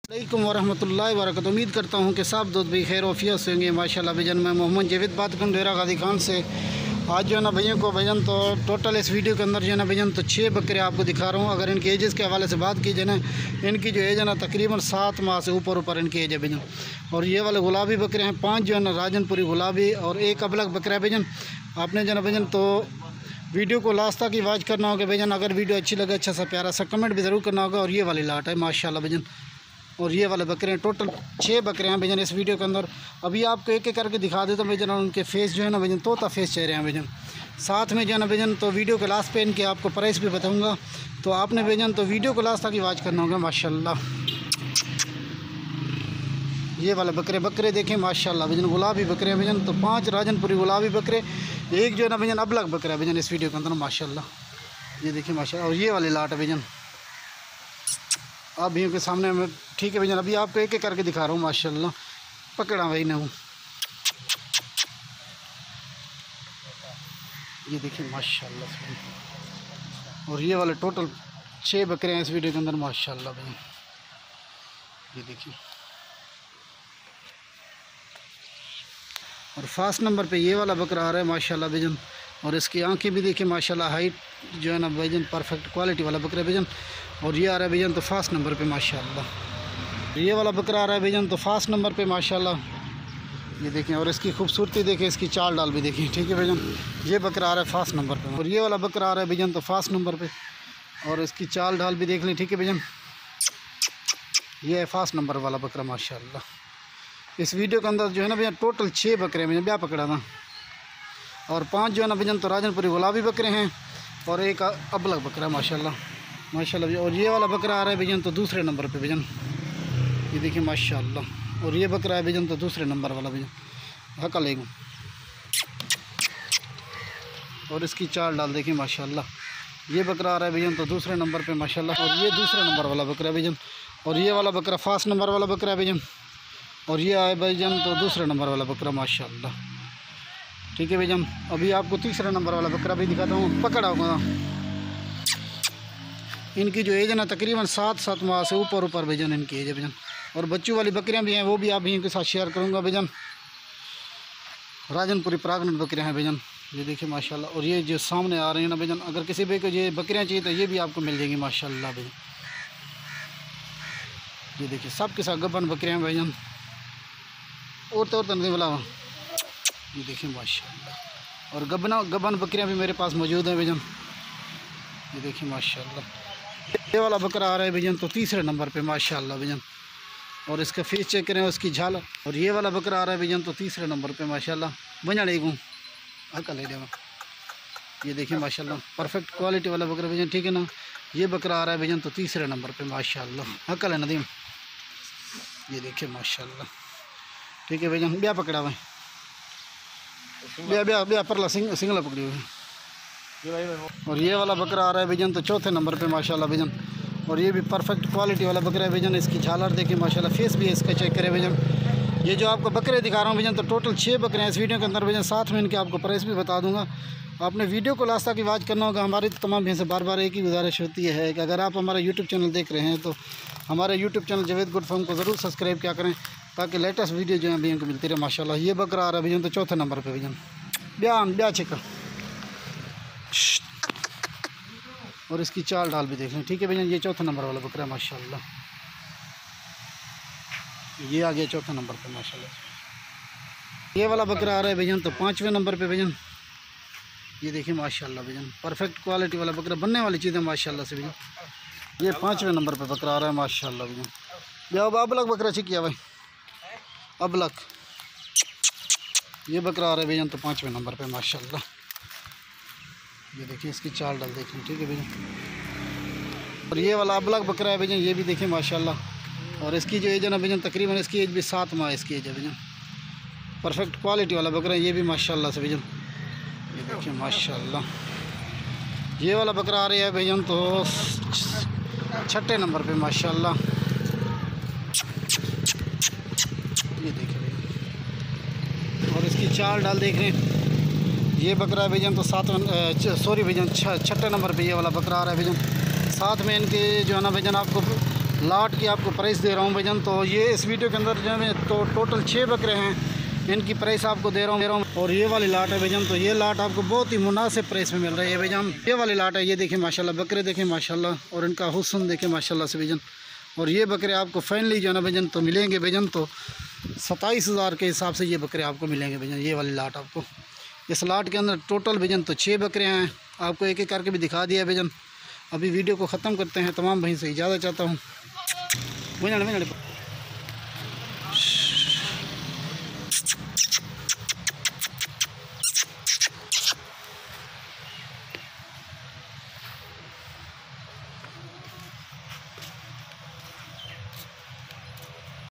वालेकुम वरहमतुल्लाहि वबरकातुहू। उम्मीद करता हूँ कि सब दोस्त भी खैर वफियत से होंगे माशाल्लाह। भजन मैं मोहम्मद जावेद बात करूँ डेरा गाजी खान से। आज जो है ना भैया को भजन तो टोटल इस वीडियो के अंदर जो है ना भजन तो 6 बकरे आपको दिखा रहा हूँ। अगर इनके एजेस के हवाले से बात की जाए ना, इनकी जो एज है ना तकरीबन 7 माह से ऊपर इनकी एज है भजन। और ये वाले गुलाबी बकरे हैं 5 जो है ना राजनपुरी गुलाबी, और एक अबलग बकरा है भजन। आपने जो है ना भजन तो वीडियो को लास्ट तक ही वॉच करना होगा भजन। अगर वीडियो अच्छी लगे अच्छा सा प्यारा सा कमेंट भी ज़रूर करना होगा। और ये वाली लाट है माशाल्लाह भजन, और ये वाले बकरे हैं। टोटल 6 बकरे हैं भजन इस वीडियो के अंदर। अभी आपको एक एक करके दिखा देता हूँ भजन। उनके फेस जो है ना भजन तोता फेस चेहरे हैं भजन। साथ में जो है ना भजन तो वीडियो के लास्ट पे इनके आपको प्राइस भी बताऊँगा, तो आपने भजन तो वीडियो को लास्ट तक ही वॉच करना होगा माशाल्लाह। ये वाले बकरे देखें माशाल्लाह भजन, गुलाबी बकरे हैं भजन। तो 5 राजनपुरी गुलाबी बकरे, एक जो है ना भजन अबलग बकरा है भजन इस वीडियो के अंदर माशाल्लाह। ये देखिए माशाल्लाह। और ये वाली लाट है भजन आप भैया के सामने में, ठीक है भजन। अभी आपको एक एक करके दिखा रहा हूँ माशाल्लाह। पकड़ा भाई ने हूँ, ये देखिए माशाल्लाह। और ये वाले टोटल 6 बकरे हैं इस वीडियो के अंदर माशाल्लाह भजन। ये देखिए। और फर्स्ट नंबर पे ये वाला बकरा आ रहा है माशाल्लाह भजन। और इसकी आंखें भी देखिए माशाल्लाह, हाइट जो है ना भजन परफेक्ट क्वालिटी वाला बकरा भजन। और ये आ रहा है भजन तो फर्स्ट नंबर पे माशाल्लाह। ये वाला बकरा आ रहा है भजन तो फर्स्ट नंबर पे माशाल्लाह। ये देखें, और इसकी खूबसूरती देखें, इसकी चाल डाल भी देखें, ठीक है भजन। ये बकरा आ रहा है फर्स्ट नंबर पे, और ये वाला बकरा आ रहा है भजन तो फर्स्ट नंबर पे, और इसकी चाल डाल भी देख लें, ठीक है भजन। ये है फर्स्ट नंबर वाला बकरा माशाल्लाह। इस वीडियो के अंदर जो है ना भैया टोटल 6 बकरे हैं भैया, ब्याह पकड़ा था। और 5 जो है ना भजन तो राजनपुरी गुलाबी बकरे हैं, और एक अबलग बकरा माशाल्लाह माशाल्लाह। और ये वाला बकरा आ रहा है भजन तो दूसरे नंबर पे भजन, ये देखिए माशाल्लाह। और ये बकरा है भजन तो दूसरे नंबर वाला भजन, हका लेगा। और इसकी चाल डाल देखिए माशाल्लाह। ये बकरा आ रहा है भजन तो दूसरे नंबर पे माशाल्लाह। और ये दूसरे नंबर वाला बकरा है भजन। और ये वाला बकरा फर्स्ट नंबर वाला बकरा है भजन। और ये आए भजन तो दूसरे नंबर वाला बकरा माशाल्लाह, ठीक है भजन। अभी आपको तीसरे नंबर वाला बकरा भी दिखाता हूँ, पकड़ा होगा। इनकी जो एज है ना तकरीबन 7 माह से ऊपर भजन इनकी एज है भजन। और बच्चों वाली बकरियां भी हैं, वो भी आप भी इनके साथ शेयर करूँगा भजन। राजनपुरी प्रागनेंट बकरियां हैं भजन, ये देखिए माशाल्लाह। और ये जो सामने आ रहे हैं ना भजन, अगर किसी भी को ये बकरियां चाहिए तो ये भी आपको मिल जाएंगी माशाल्लाह भजन। ये देखिए सब के साथ गबन बकरियाँ भजन, और तो नहीं बोला, ये देखिए माशाल्लाह। और गबन बकरियां भी मेरे पास मौजूद हैं भजन, ये देखिए माशाल्लाह। ये वाला बकरा आ रहा है भजन तो तीसरे नंबर पे माशाल्लाह भजन। और इसका फेस चेक करें, उसकी झाल। और ये वाला बकरा आ रहा है भजन तो तीसरे नंबर पे माशाल्लाह। बना लेगूँ हल्का ले देवा, ये देखिए माशाल्लाह परफेक्ट क्वालिटी वाला बकरा भजन, ठीक है ना। ये बकरा आ रहा है भजन तो तीसरे नंबर पे माशाल्लाह, हल्का लेना दी, ये देखिए माशाल्लाह, ठीक है भजन। ब्याह पकड़ा हुआ है, ब्याह परला सिंगला पकड़ी हुई है। और ये वाला बकरा आ रहा है भजन तो चौथे नंबर पे माशाल्लाह भजन। और ये भी परफेक्ट क्वालिटी वाला बकरा है भजन। इसकी झालर देखिए माशाल्लाह, फेस भी इसका चेक करें भजन। ये जो आपको बकरे दिखा रहा हूँ भजन तो टोटल 6 बकरे हैं इस वीडियो के अंदर भजन। साथ में इनके आपको प्राइस भी बता दूंगा। आपने वीडियो को लास्ट तक की वॉच करना होगा। हमारी तमाम भैंस से बार एक ही गुजारिश होती है कि अगर आप हमारा यूट्यूब चैनल देख रहे हैं तो हमारे YouTube channel Javed good farm को ज़रूर सब्सक्राइब क्या करें, ताकि लेटेस्ट वीडियो जो है भैया को मिलती रहे माशाल्लाह। ये बकरा आ रहा है भजन तो चौथे नंबर पे भजन, ब्याह चेक। और इसकी चाल डाल भी देख लें, ठीक है भजन। ये चौथा नंबर वाला बकरा है माशाल्लाह, ये आ गया चौथा नंबर पे माशाल्लाह। ये वाला बकरा आ रहा है भजन तो 5वें नंबर पे भजन, ये देखिए माशाल्लाह भजन। परफेक्ट क्वालिटी वाला बकरा, बनने वाली चीज़ है माशाल्लाह से भजन। ये 5वें नंबर पे बकरा आ रहा है माशाल्लाह भजन। ब्याह अबलग बकरा चिकिया भाई, अबलग। ये बकरा आ रहा है भजन तो 5वें नंबर पे माशाल्लाह, ये देखिए इसकी चाल डाल देखें, ठीक है भजन। और ये वाला अबलग बकरा है भजन, ये भी देखिए माशाल्लाह। और इसकी जो एज है ना भजन तकरीबन इसकी एज भी 7 माह इसकी एज है भजन। परफेक्ट क्वालिटी वाला बकरा है ये भी माशाल्लाह से भजन, ये देखिए माशाल्लाह। ये वाला बकरा आ रहा है भजन तो 6ठे नंबर पे माशाल्लाह, ये देखिए भजन। और इसकी चाल डाल देख रहे हैं। ये बकरा है भजन तो 6ठे नंबर पे ये वाला बकरा आ रहा है भजन। साथ में इनके जो है ना भजन आपको लाट की आपको प्राइस दे रहा हूँ भाईजान। तो ये इस वीडियो के अंदर जो है तो टोटल 6 बकरे हैं, इनकी प्राइस आपको दे रहा हूँ। और ये वाली लाट है भाईजान, तो ये लाट आपको बहुत ही मुनासिब प्राइस में मिल रही है भाईजान। ये वाली लाट है, ये देखें माशाल्लाह, बकरे देखें माशाल्लाह, और इनका हुस्न देखें माशाल्लाह से भाईजान। और ये बकरे आपको फाइनली जो है ना भाईजान तो मिलेंगे भाईजान, तो 27,000 के हिसाब से ये बकरे आपको मिलेंगे भाईजान। ये वाली लाट आपको, इस लाट के अंदर टोटल भाईजान तो 6 बकरे हैं, आपको एक एक करके भी दिखा दिया भाईजान। अभी वीडियो को ख़त्म करते हैं, तमाम भाई से इजाज़त चाहता हूँ।